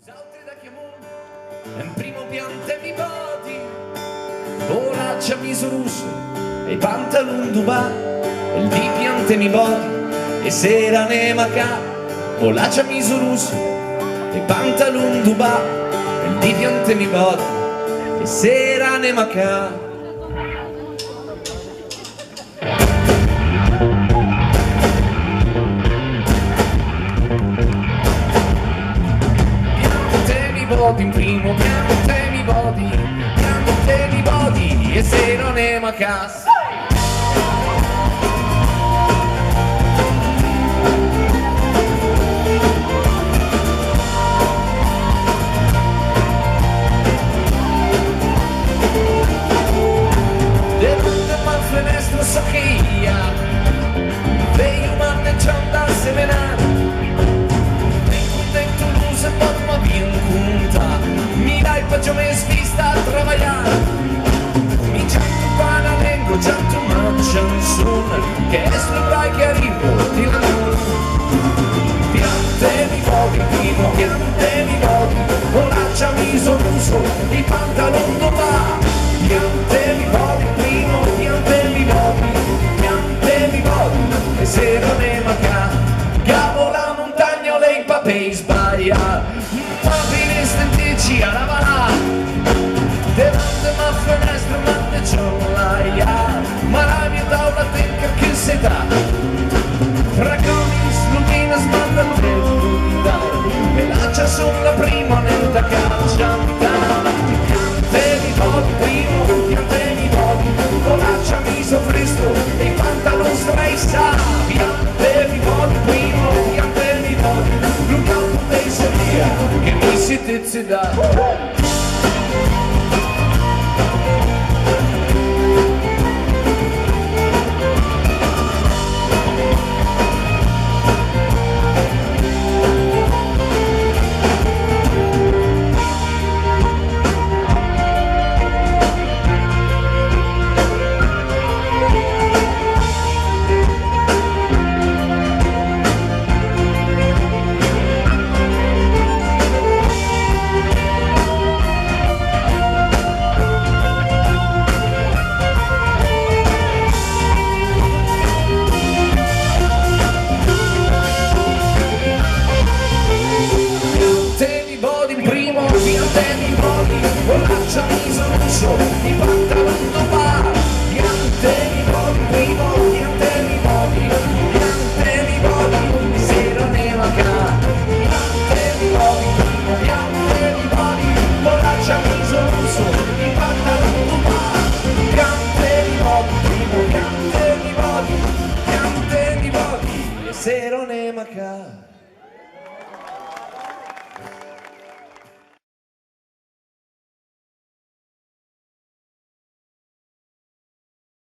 Salti da chiamone, in primo piante mi body, borraccia miso russo, e pantalon dubà, il di piante mi body, e sera ne maca, borraccia miso russo, e pantalon dubà, il di piante mi body, e sera ne maca. In primo piano te mi body e se non è macas. Davanti a finestra so che io veio manneggiando da semenare. Faccio me svista a lavorare, mi gianto panamengo, gianto una canzone, che è l'ubrai che arrivo di lavoro. Piante mi body, primo piante mi body, borraccia miso russo, i pantalon dov'à. Piante mi body, primo piante mi body, e se non è manca, cavo la montagna, lei papei sbaglia, ma finestra in dici a lavorare. Davanti a finestra manneggiamo l'aia, ma la mia tavola tenga che si dà. Raccomi slumina smandano nel dare, e lascia sulla prima nella caccia. Piante mi body, primo piante mi body, con l'accia miso fresco e i pantalon stressa. Piante mi body, primo piante mi body, lungo campo dei seria, che mi si tizi da. Borraccia miso russo, i pantalon non va. Piante mi body, primo piante mi body, e sera ne manca. Piante mi body, primo piante mi body, borraccia miso russo, i pantalon non va. Piante mi body, primo piante mi body, e sera ne manca.